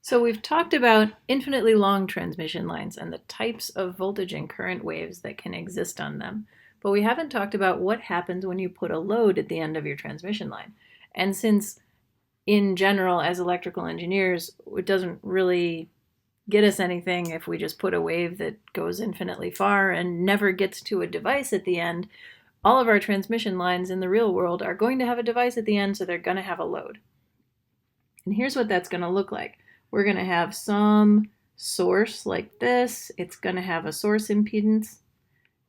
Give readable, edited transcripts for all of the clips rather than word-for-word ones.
So we've talked about infinitely long transmission lines and the types of voltage and current waves that can exist on them, but we haven't talked about what happens when you put a load at the end of your transmission line. And since in general, as electrical engineers, it doesn't really get us anything if we just put a wave that goes infinitely far and never gets to a device at the end, all of our transmission lines in the real world are going to have a device at the end, so they're going to have a load. And here's what that's going to look like. We're going to have some source like this. It's going to have a source impedance.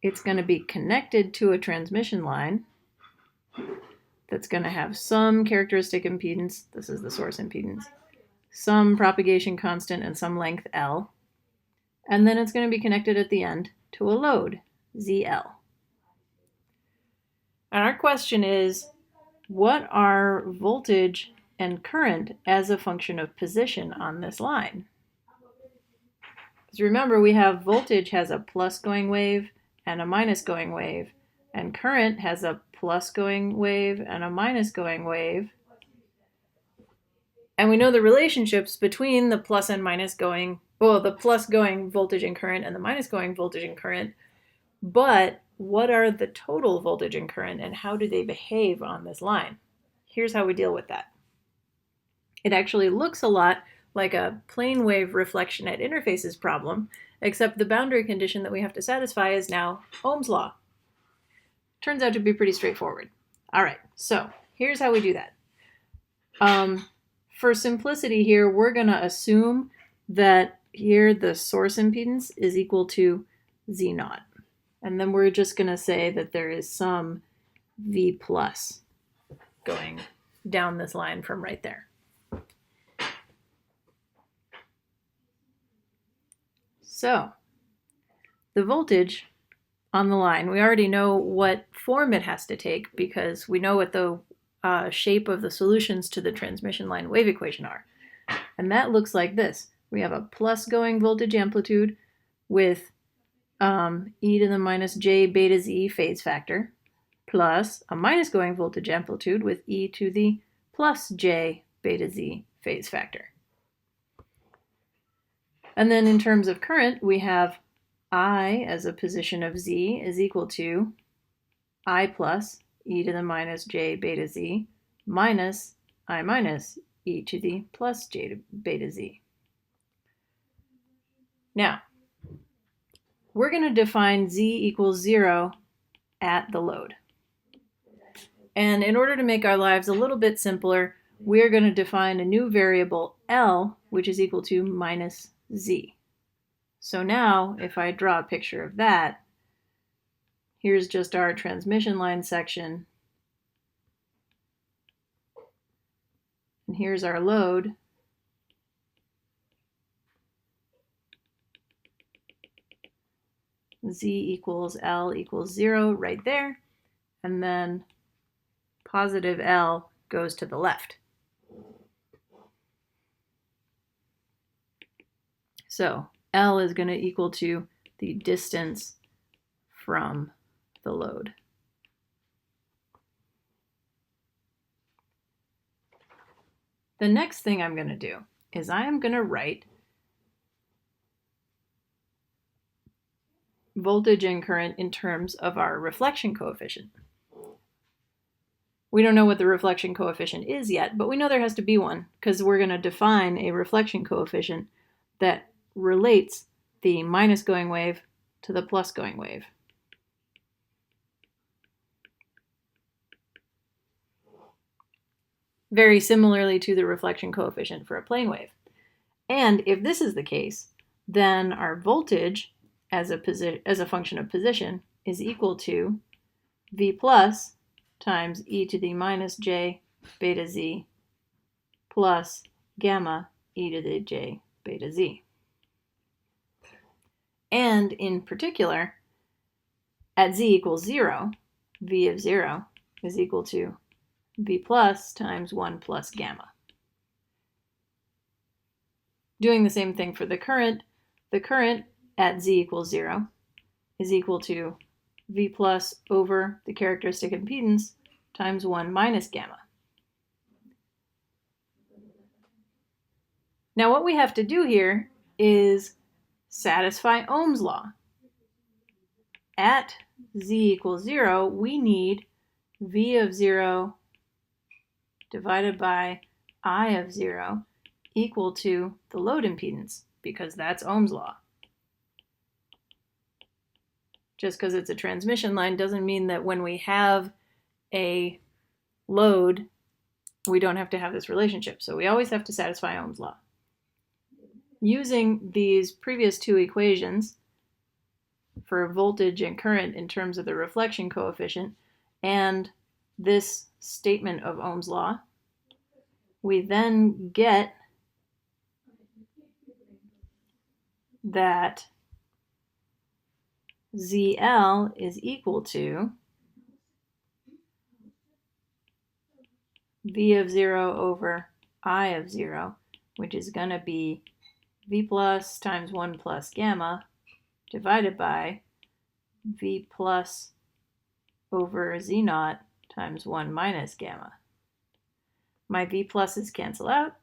It's going to be connected to a transmission line that's going to have some characteristic impedance. This is the source impedance. Some propagation constant and some length L. And then it's going to be connected at the end to a load, ZL. And our question is, what are voltage and current as a function of position on this line? Because remember, we have voltage has a plus going wave and a minus going wave, and current has a plus going wave and a minus going wave. And we know the relationships between the plus and minus going, well, the plus going voltage and current and the minus going voltage and current, but what are the total voltage and current and how do they behave on this line? Here's how we deal with that. It actually looks a lot like a plane wave reflection at interfaces problem, except the boundary condition that we have to satisfy is now Ohm's law. Turns out to be pretty straightforward. All right, so here's how we do that. For simplicity here, we're going to assume that here the source impedance is equal to Z naught. And then we're just going to say that there is some V plus going down this line from right there. So the voltage on the line, we already know what form it has to take because we know what the shape of the solutions to the transmission line wave equation are. And that looks like this. We have a plus going voltage amplitude with e to the minus j beta z phase factor plus a minus going voltage amplitude with e to the plus j beta z phase factor. And then in terms of current, we have I as a position of z is equal to I plus e to the minus j beta z minus I minus e to the plus j beta z. Now, we're going to define z equals 0 at the load. And in order to make our lives a little bit simpler, we're going to define a new variable L, which is equal to minus z. So now, if I draw a picture of that, here's just our transmission line section. And here's our load. Z equals L equals 0 right there. And then positive L goes to the left. So L is going to equal to the distance from the load. The next thing I'm going to do is I am going to write voltage and current in terms of our reflection coefficient. We don't know what the reflection coefficient is yet, but we know there has to be one because we're going to define a reflection coefficient that relates the minus going wave to the plus going wave. Very similarly to the reflection coefficient for a plane wave. And if this is the case, then our voltage as a function of position is equal to V plus times e to the minus j beta z plus gamma e to the j beta z. And in particular, at z equals 0, v of 0 is equal to v plus times 1 plus gamma. Doing the same thing for the current at z equals 0 is equal to v plus over the characteristic impedance times 1 minus gamma. Now what we have to do here is satisfy Ohm's law. At z equals 0, we need V of 0 divided by I of 0 equal to the load impedance, because that's Ohm's law. Just because it's a transmission line doesn't mean that when we have a load, we don't have to have this relationship. So we always have to satisfy Ohm's law. Using these previous two equations for voltage and current in terms of the reflection coefficient and this statement of Ohm's law, we then get that ZL is equal to V of 0 over I of 0, which is going to be V plus times 1 plus gamma divided by V plus over Z naught times 1 minus gamma. My V pluses cancel out.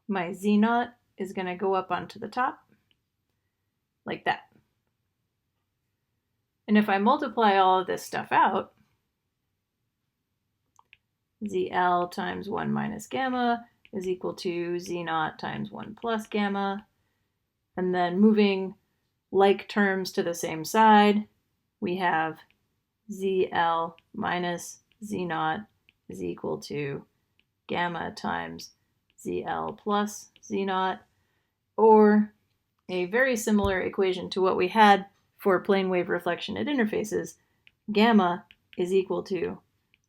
My Z naught is going to go up onto the top like that. And if I multiply all of this stuff out, ZL times 1 minus gamma is equal to Z naught times 1 plus gamma. And then moving like terms to the same side, we have ZL minus Z naught is equal to gamma times ZL plus Z naught, or a very similar equation to what we had for plane wave reflection at interfaces. Gamma is equal to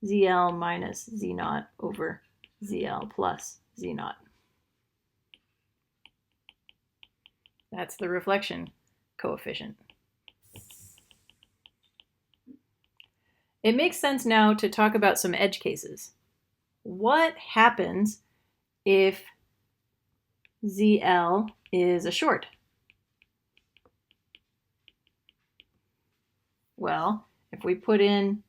ZL minus Z naught over ZL plus Z naught. That's the reflection coefficient. It makes sense now to talk about some edge cases. What happens if ZL is a short? Well, if we put in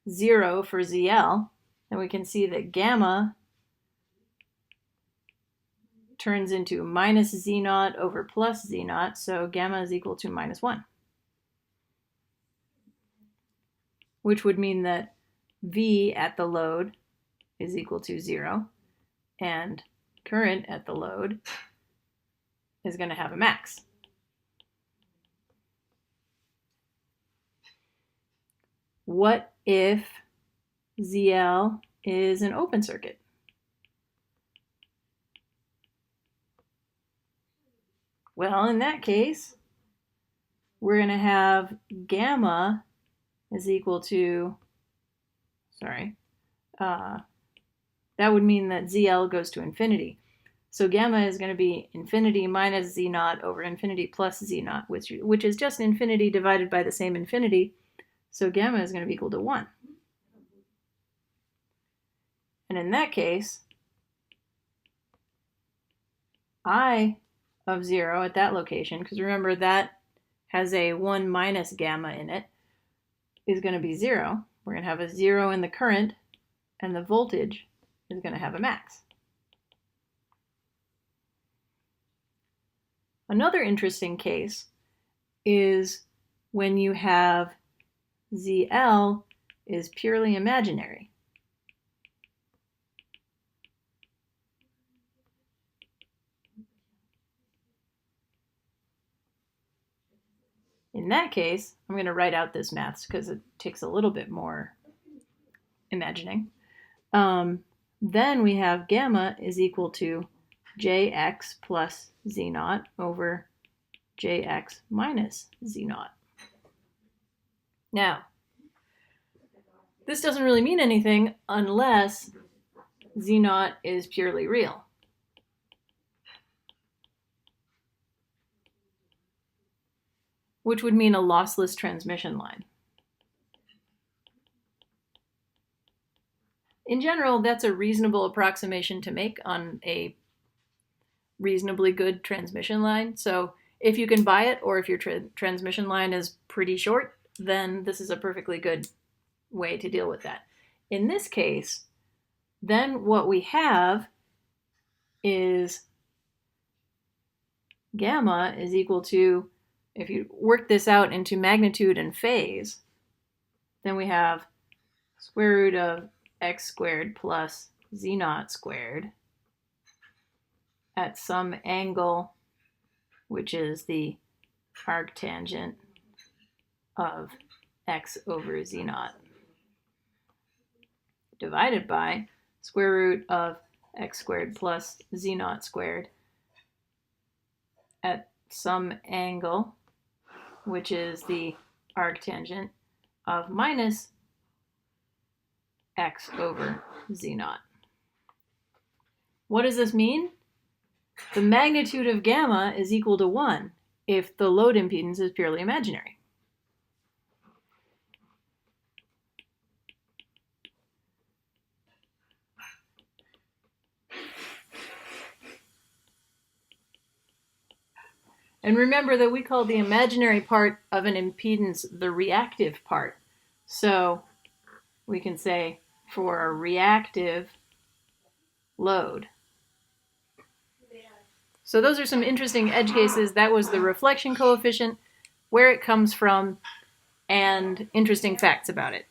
0 for ZL, then we can see that gamma turns into minus Z naught over plus Z naught, so gamma is equal to minus 1. Which would mean that V at the load is equal to 0, and current at the load is going to have a max. What if ZL is an open circuit? Well, in that case, we're going to have gamma is equal to, that would mean that ZL goes to infinity. So gamma is going to be infinity minus Z naught over infinity plus Z naught, which is just infinity divided by the same infinity. So gamma is going to be equal to 1. And in that case, I of 0 at that location, because remember that has a 1 minus gamma in it, is going to be 0. We're going to have a 0 in the current, and the voltage is going to have a max. Another interesting case is when you have ZL is purely imaginary. In that case, I'm going to write out this maths because it takes a little bit more imagining. Then we have gamma is equal to Jx plus Z naught over Jx minus Z naught. Now, this doesn't really mean anything unless Z naught is purely real. Which would mean a lossless transmission line. In general, that's a reasonable approximation to make on a reasonably good transmission line. So if you can buy it, or if your transmission line is pretty short, then this is a perfectly good way to deal with that. In this case, then what we have is gamma is equal to, if you work this out into magnitude and phase, then we have square root of x squared plus z naught squared at some angle, which is the arctangent of x over z naught, divided by square root of x squared plus z naught squared at some angle, which is the arctangent of minus x over z naught. What does this mean? The magnitude of gamma is equal to 1 if the load impedance is purely imaginary. And remember that we call the imaginary part of an impedance the reactive part. So we can say for a reactive load. So those are some interesting edge cases. That was the reflection coefficient, where it comes from, and interesting facts about it.